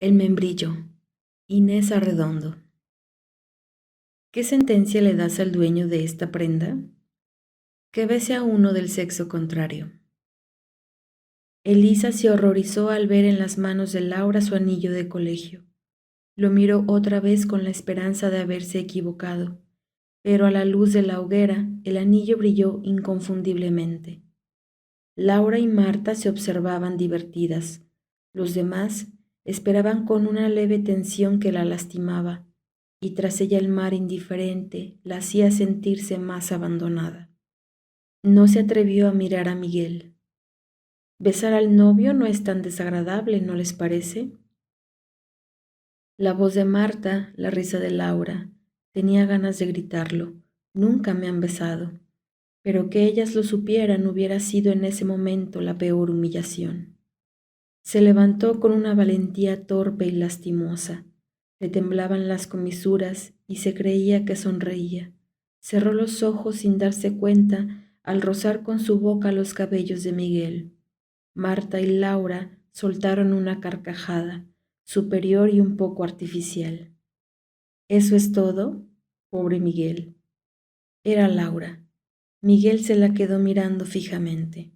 El membrillo, Inés Arredondo. ¿Qué sentencia le das al dueño de esta prenda? Que bese a uno del sexo contrario. Elisa se horrorizó al ver en las manos de Laura su anillo de colegio. Lo miró otra vez con la esperanza de haberse equivocado, pero a la luz de la hoguera el anillo brilló inconfundiblemente. Laura y Marta se observaban divertidas. Los demás esperaban con una leve tensión que la lastimaba, y tras ella el mar indiferente la hacía sentirse más abandonada. No se atrevió a mirar a Miguel. Besar al novio no es tan desagradable, ¿no les parece? La voz de Marta, la risa de Laura. Tenía ganas de gritarlo. Nunca me han besado. Pero que ellas lo supieran hubiera sido en ese momento la peor humillación. Se levantó con una valentía torpe y lastimosa. Le temblaban las comisuras y se creía que sonreía. Cerró los ojos sin darse cuenta al rozar con su boca los cabellos de Miguel. Marta y Laura soltaron una carcajada, superior y un poco artificial. ¿Eso es todo? Pobre Miguel. Era Laura. Miguel se la quedó mirando fijamente.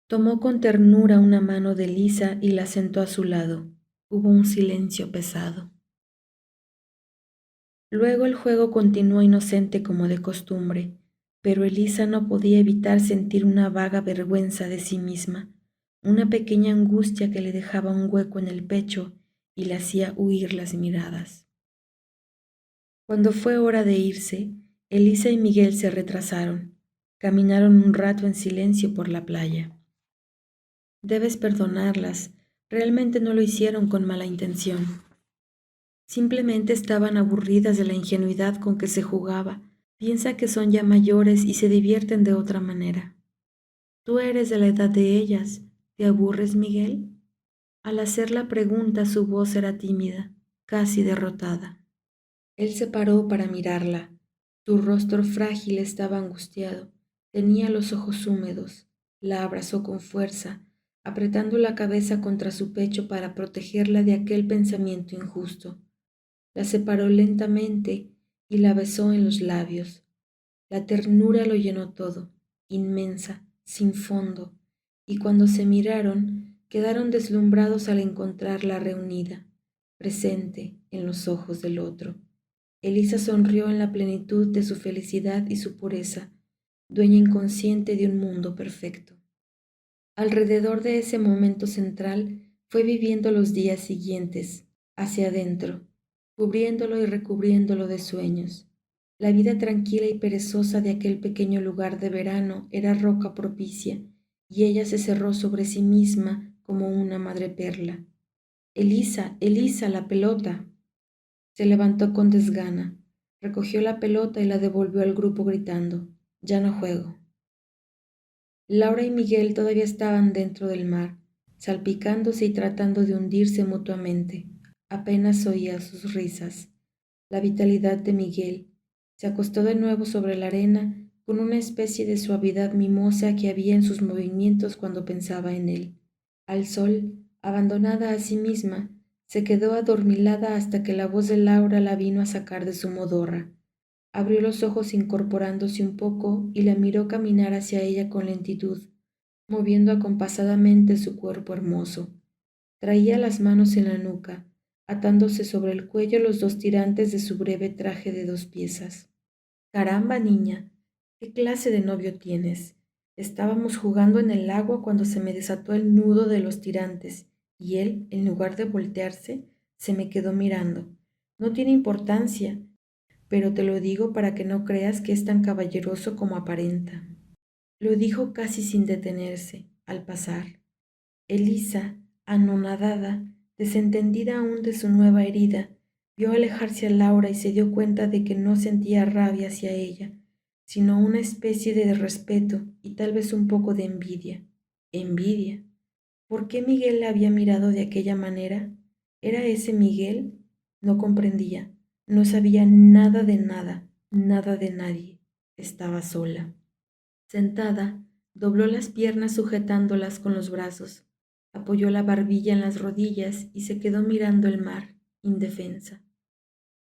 Tomó con ternura una mano de Elisa y la sentó a su lado. Hubo un silencio pesado. Luego el juego continuó inocente como de costumbre, pero Elisa no podía evitar sentir una vaga vergüenza de sí misma, una pequeña angustia que le dejaba un hueco en el pecho y le hacía huir las miradas. Cuando fue hora de irse, Elisa y Miguel se retrasaron. Caminaron un rato en silencio por la playa. Debes perdonarlas, realmente no lo hicieron con mala intención. Simplemente estaban aburridas de la ingenuidad con que se jugaba. Piensa que son ya mayores y se divierten de otra manera. Tú eres de la edad de ellas. ¿Te aburres, Miguel? Al hacer la pregunta su voz era tímida, casi derrotada. Él se paró para mirarla. Su rostro frágil estaba angustiado. Tenía los ojos húmedos. La abrazó con fuerza, apretando la cabeza contra su pecho para protegerla de aquel pensamiento injusto. La separó lentamente y la besó en los labios. La ternura lo llenó todo, inmensa, sin fondo, y cuando se miraron, quedaron deslumbrados al encontrarla reunida, presente en los ojos del otro. Elisa sonrió en la plenitud de su felicidad y su pureza, dueña inconsciente de un mundo perfecto. Alrededor de ese momento central fue viviendo los días siguientes, hacia adentro, cubriéndolo y recubriéndolo de sueños. La vida tranquila y perezosa de aquel pequeño lugar de verano era roca propicia, y ella se cerró sobre sí misma como una madreperla. Elisa, Elisa, la pelota. Se levantó con desgana, recogió la pelota y la devolvió al grupo gritando, ya no juego. Laura y Miguel todavía estaban dentro del mar, salpicándose y tratando de hundirse mutuamente. Apenas oía sus risas. La vitalidad de Miguel. Se acostó de nuevo sobre la arena con una especie de suavidad mimosa que había en sus movimientos cuando pensaba en él. Al sol, abandonada a sí misma, se quedó adormilada hasta que la voz de Laura la vino a sacar de su modorra. Abrió los ojos incorporándose un poco y la miró caminar hacia ella con lentitud, moviendo acompasadamente su cuerpo hermoso. Traía las manos en la nuca, atándose sobre el cuello los dos tirantes de su breve traje de 2 piezas. Caramba, niña, ¿qué clase de novio tienes? Estábamos jugando en el agua cuando se me desató el nudo de los tirantes, y él, en lugar de voltearse, se me quedó mirando. No tiene importancia, pero te lo digo para que no creas que es tan caballeroso como aparenta. Lo dijo casi sin detenerse, al pasar. Elisa, anonadada, desentendida aún de su nueva herida, vio alejarse a Laura y se dio cuenta de que no sentía rabia hacia ella, sino una especie de respeto y tal vez un poco de envidia. Envidia. ¿Por qué Miguel la había mirado de aquella manera? ¿Era ese Miguel? No comprendía, no sabía nada de nada, nada de nadie. Estaba sola. Sentada, dobló las piernas sujetándolas con los brazos. Apoyó la barbilla en las rodillas y se quedó mirando el mar, indefensa.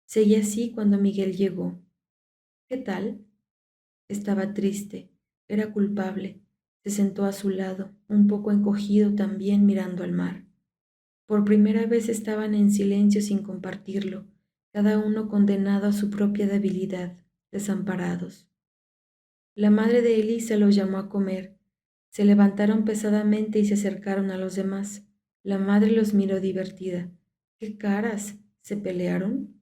Seguía así cuando Miguel llegó. ¿Qué tal? Estaba triste, era culpable. Se sentó a su lado, un poco encogido también mirando al mar. Por primera vez estaban en silencio sin compartirlo, cada uno condenado a su propia debilidad, desamparados. La madre de Elisa los llamó a comer. Se levantaron pesadamente y se acercaron a los demás. La madre los miró divertida. ¡Qué caras! ¿Se pelearon?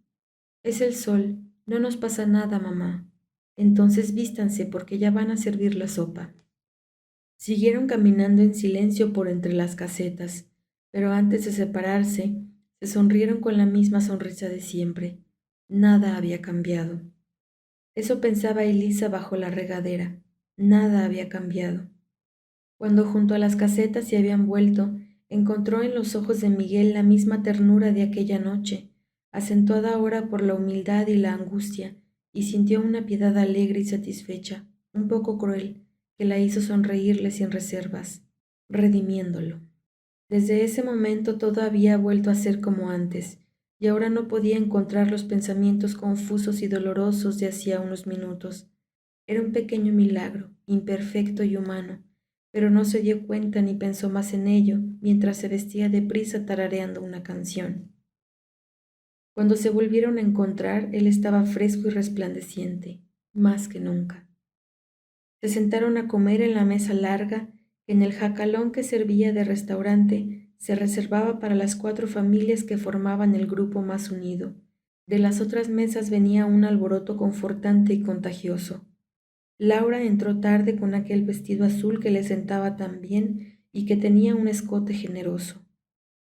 Es el sol. No nos pasa nada, mamá. Entonces vístanse porque ya van a servir la sopa. Siguieron caminando en silencio por entre las casetas, pero antes de separarse, se sonrieron con la misma sonrisa de siempre. Nada había cambiado. Eso pensaba Elisa bajo la regadera. Nada había cambiado. Cuando junto a las casetas se habían vuelto, encontró en los ojos de Miguel la misma ternura de aquella noche, acentuada ahora por la humildad y la angustia, y sintió una piedad alegre y satisfecha, un poco cruel, que la hizo sonreírle sin reservas, redimiéndolo. Desde ese momento todo había vuelto a ser como antes, y ahora no podía encontrar los pensamientos confusos y dolorosos de hacía unos minutos. Era un pequeño milagro, imperfecto y humano, pero no se dio cuenta ni pensó más en ello mientras se vestía deprisa tarareando una canción. Cuando se volvieron a encontrar, él estaba fresco y resplandeciente, más que nunca. Se sentaron a comer en la mesa larga, que en el jacalón que servía de restaurante se reservaba para las 4 familias que formaban el grupo más unido. De las otras mesas venía un alboroto confortante y contagioso. Laura entró tarde con aquel vestido azul que le sentaba tan bien y que tenía un escote generoso.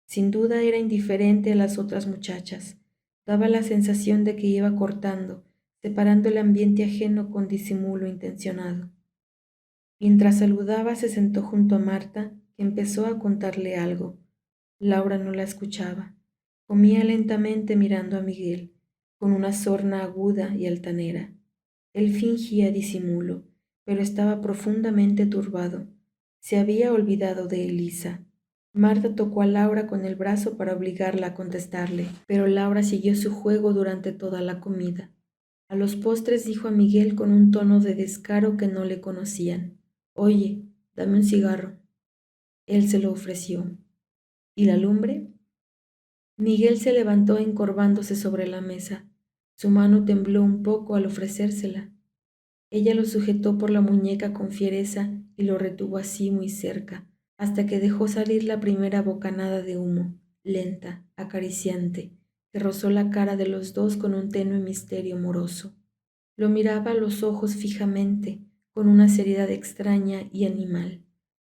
Sin duda era indiferente a las otras muchachas. Daba la sensación de que iba cortando, separando el ambiente ajeno con disimulo intencionado. Mientras saludaba, se sentó junto a Marta, que empezó a contarle algo. Laura no la escuchaba. Comía lentamente mirando a Miguel, con una sorna aguda y altanera. Él fingía disimulo, pero estaba profundamente turbado. Se había olvidado de Elisa. Marta tocó a Laura con el brazo para obligarla a contestarle, pero Laura siguió su juego durante toda la comida. A los postres dijo a Miguel con un tono de descaro que no le conocían: Oye, dame un cigarro. Él se lo ofreció. ¿Y la lumbre? Miguel se levantó encorvándose sobre la mesa. Su mano tembló un poco al ofrecérsela. Ella lo sujetó por la muñeca con fiereza y lo retuvo así muy cerca, hasta que dejó salir la primera bocanada de humo, lenta, acariciante, que rozó la cara de los dos con un tenue misterio moroso. Lo miraba a los ojos fijamente, con una seriedad extraña y animal.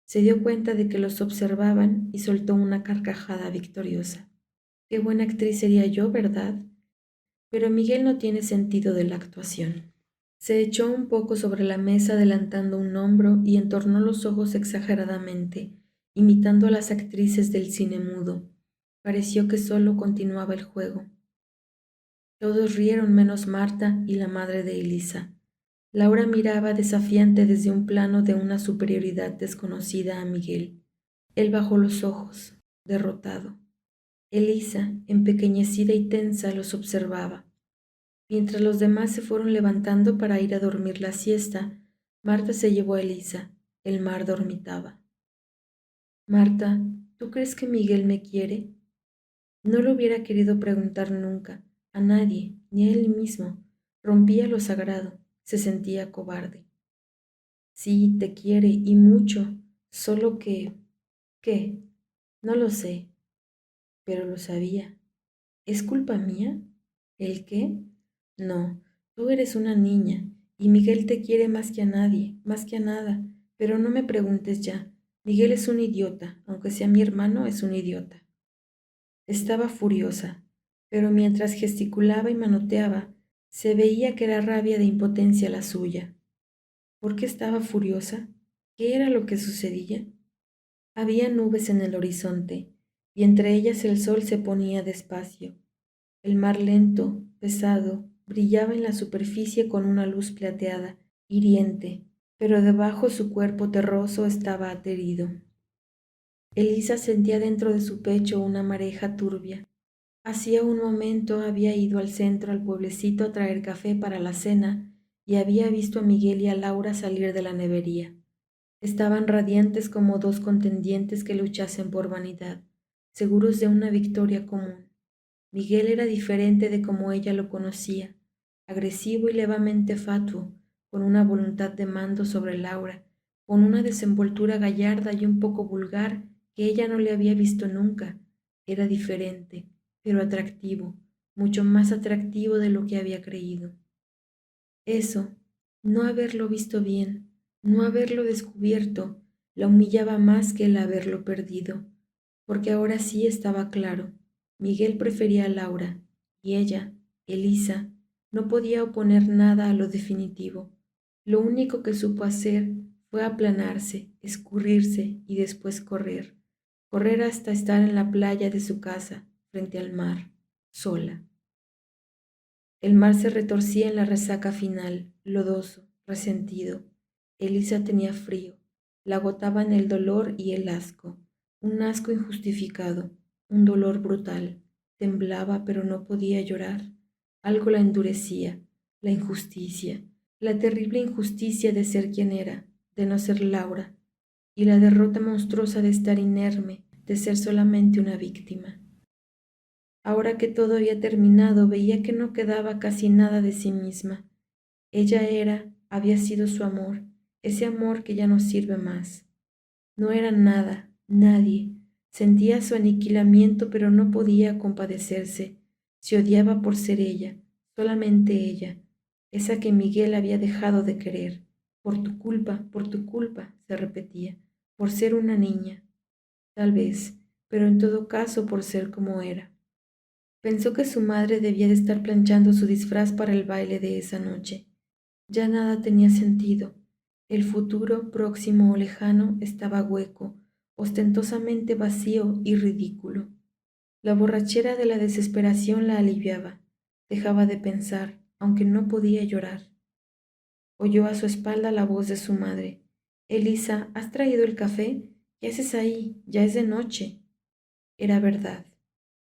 Se dio cuenta de que los observaban y soltó una carcajada victoriosa. Qué buena actriz sería yo, ¿verdad? Pero Miguel no tiene sentido de la actuación. Se echó un poco sobre la mesa adelantando un hombro y entornó los ojos exageradamente, imitando a las actrices del cine mudo. Pareció que solo continuaba el juego. Todos rieron menos Marta y la madre de Elisa. Laura miraba desafiante desde un plano de una superioridad desconocida a Miguel. Él bajó los ojos, derrotado. Elisa, empequeñecida y tensa, los observaba. Mientras los demás se fueron levantando para ir a dormir la siesta, Marta se llevó a Elisa. El mar dormitaba. Marta, ¿tú crees que Miguel me quiere? No lo hubiera querido preguntar nunca, a nadie, ni a él mismo. Rompía lo sagrado, se sentía cobarde. Sí, te quiere, y mucho, solo que... ¿Qué? No lo sé, pero lo sabía. ¿Es culpa mía? ¿El qué? No, tú eres una niña, y Miguel te quiere más que a nadie, más que a nada, pero no me preguntes ya. Miguel es un idiota, aunque sea mi hermano, es un idiota. Estaba furiosa, pero mientras gesticulaba y manoteaba, se veía que era rabia de impotencia la suya. ¿Por qué estaba furiosa? ¿Qué era lo que sucedía? Había nubes en el horizonte, y entre ellas el sol se ponía despacio. El mar lento, pesado, brillaba en la superficie con una luz plateada, hiriente, pero debajo su cuerpo terroso estaba aterido. Elisa sentía dentro de su pecho una mareja turbia. Hacía un momento había ido al centro, al pueblecito, a traer café para la cena y había visto a Miguel y a Laura salir de la nevería. Estaban radiantes como dos contendientes que luchasen por vanidad, seguros de una victoria común. Miguel era diferente de como ella lo conocía, agresivo y levemente fatuo, con una voluntad de mando sobre Laura, con una desenvoltura gallarda y un poco vulgar que ella no le había visto nunca. Era diferente, pero atractivo, mucho más atractivo de lo que había creído. Eso, no haberlo visto bien, no haberlo descubierto, la humillaba más que el haberlo perdido, porque ahora sí estaba claro. Miguel prefería a Laura, y ella, Elisa, no podía oponer nada a lo definitivo. Lo único que supo hacer fue aplanarse, escurrirse y después correr, correr hasta estar en la playa de su casa, frente al mar, sola. El mar se retorcía en la resaca final, lodoso, resentido. Elisa tenía frío, la agotaban el dolor y el asco, un asco injustificado, un dolor brutal. Temblaba, pero no podía llorar. Algo la endurecía, la injusticia, la terrible injusticia de ser quien era, de no ser Laura, y la derrota monstruosa de estar inerme, de ser solamente una víctima. Ahora que todo había terminado, veía que no quedaba casi nada de sí misma. Ella había sido su amor, ese amor que ya no sirve más. No era nada, nadie. Sentía su aniquilamiento, pero no podía compadecerse. Se odiaba por ser ella, solamente ella, esa que Miguel había dejado de querer. Por tu culpa, se repetía, por ser una niña. Tal vez, pero en todo caso por ser como era. Pensó que su madre debía de estar planchando su disfraz para el baile de esa noche. Ya nada tenía sentido. El futuro, próximo o lejano, estaba hueco, ostentosamente vacío y ridículo. La borrachera de la desesperación la aliviaba. Dejaba de pensar, aunque no podía llorar. Oyó a su espalda la voz de su madre. Elisa, ¿has traído el café? ¿Qué haces ahí? Ya es de noche. Era verdad.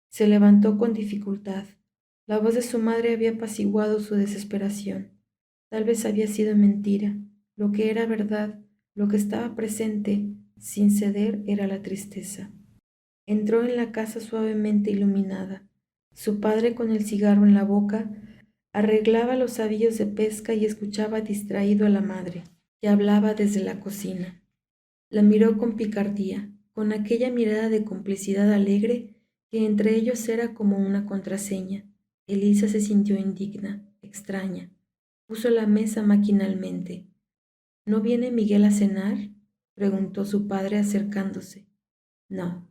Se levantó con dificultad. La voz de su madre había apaciguado su desesperación. Tal vez había sido mentira. Lo que era verdad, lo que estaba presente, sin ceder, era la tristeza. Entró en la casa suavemente iluminada. Su padre, con el cigarro en la boca, arreglaba los avillos de pesca y escuchaba distraído a la madre, que hablaba desde la cocina. La miró con picardía, con aquella mirada de complicidad alegre que entre ellos era como una contraseña. Elisa se sintió indigna, extraña. Puso la mesa maquinalmente. ¿No viene Miguel a cenar?, preguntó su padre acercándose. No.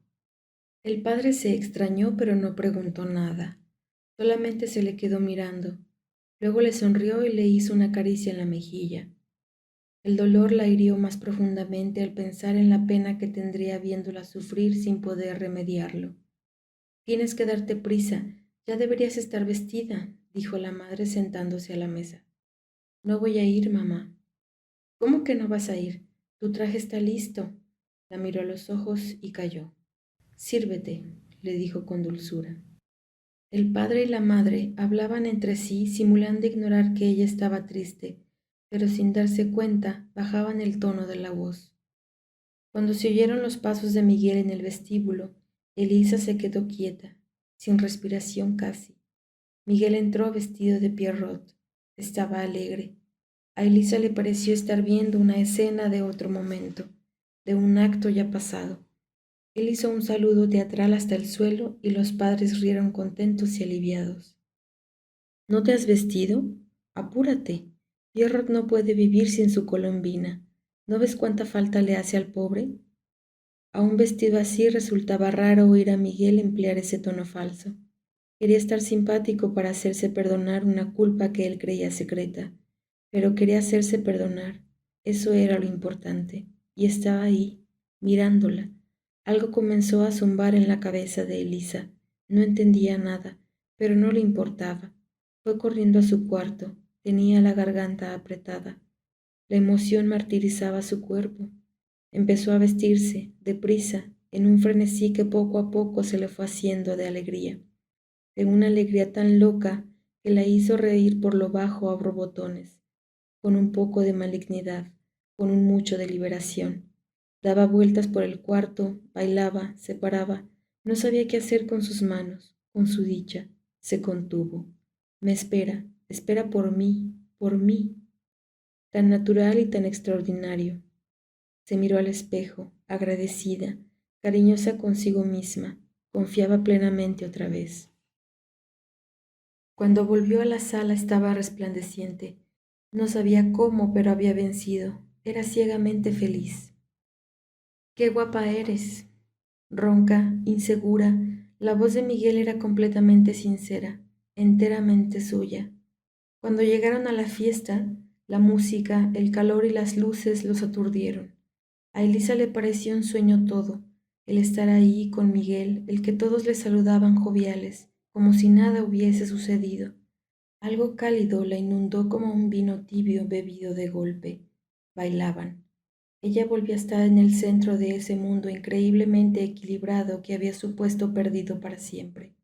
El padre se extrañó, pero no preguntó nada. Solamente se le quedó mirando. Luego le sonrió y le hizo una caricia en la mejilla. El dolor la hirió más profundamente al pensar en la pena que tendría viéndola sufrir sin poder remediarlo. Tienes que darte prisa, ya deberías estar vestida, dijo la madre sentándose a la mesa. No voy a ir, mamá. ¿Cómo que no vas a ir? Tu traje está listo. La miró a los ojos y calló. Sírvete, le dijo con dulzura. El padre y la madre hablaban entre sí, simulando ignorar que ella estaba triste, pero sin darse cuenta bajaban el tono de la voz. Cuando se oyeron los pasos de Miguel en el vestíbulo, Elisa se quedó quieta, sin respiración casi. Miguel entró vestido de Pierrot. Estaba alegre. A Elisa le pareció estar viendo una escena de otro momento, de un acto ya pasado. Él hizo un saludo teatral hasta el suelo y los padres rieron contentos y aliviados. ¿No te has vestido? Apúrate. Pierrot no puede vivir sin su colombina. ¿No ves cuánta falta le hace al pobre? Aún vestido así resultaba raro oír a Miguel emplear ese tono falso. Quería estar simpático para hacerse perdonar una culpa que él creía secreta, pero quería hacerse perdonar. Eso era lo importante. Y estaba ahí, mirándola. Algo comenzó a zumbar en la cabeza de Elisa. No entendía nada, pero no le importaba. Fue corriendo a su cuarto. Tenía la garganta apretada. La emoción martirizaba su cuerpo. Empezó a vestirse, deprisa, en un frenesí que poco a poco se le fue haciendo de alegría, de una alegría tan loca que la hizo reír por lo bajo a borbotones, con un poco de malignidad, con un mucho de liberación. Daba vueltas por el cuarto, bailaba, se paraba, no sabía qué hacer con sus manos, con su dicha, se contuvo. Me espera, espera por mí, tan natural y tan extraordinario. Se miró al espejo, agradecida, cariñosa consigo misma, confiaba plenamente otra vez. Cuando volvió a la sala estaba resplandeciente. No sabía cómo, pero había vencido. Era ciegamente feliz. ¡Qué guapa eres! Ronca, insegura, la voz de Miguel era completamente sincera, enteramente suya. Cuando llegaron a la fiesta, la música, el calor y las luces los aturdieron. A Elisa le pareció un sueño todo, el estar ahí con Miguel, el que todos le saludaban joviales, como si nada hubiese sucedido. Algo cálido la inundó como un vino tibio bebido de golpe. Bailaban. Ella volvió a estar en el centro de ese mundo increíblemente equilibrado que había supuesto perdido para siempre.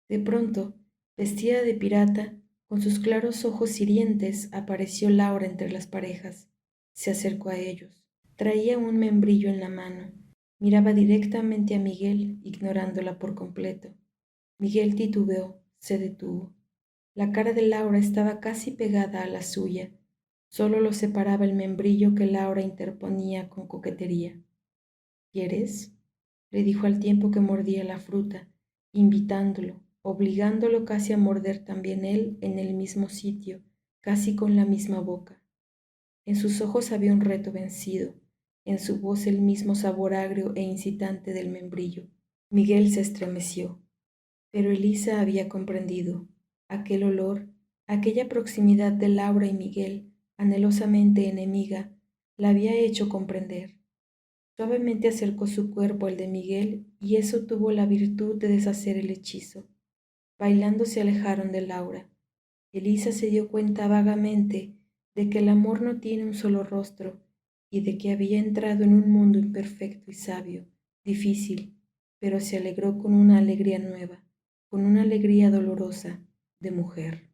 De pronto, vestida de pirata, con sus claros ojos hirientes, apareció Laura entre las parejas. Se acercó a ellos. Traía un membrillo en la mano. Miraba directamente a Miguel, ignorándola por completo. Miguel titubeó, se detuvo. La cara de Laura estaba casi pegada a la suya. Solo lo separaba el membrillo que Laura interponía con coquetería. ¿Quieres? Le dijo al tiempo que mordía la fruta, invitándolo, obligándolo casi a morder también él en el mismo sitio, casi con la misma boca. En sus ojos había un reto vencido, en su voz el mismo sabor agrio e incitante del membrillo. Miguel se estremeció, pero Elisa había comprendido. Aquel olor, aquella proximidad de Laura y Miguel, anhelosamente enemiga, la había hecho comprender. Suavemente acercó su cuerpo al de Miguel y eso tuvo la virtud de deshacer el hechizo. Bailando se alejaron de Laura. Elisa se dio cuenta vagamente de que el amor no tiene un solo rostro y de que había entrado en un mundo imperfecto y sabio, difícil, pero se alegró con una alegría nueva, con una alegría dolorosa de mujer.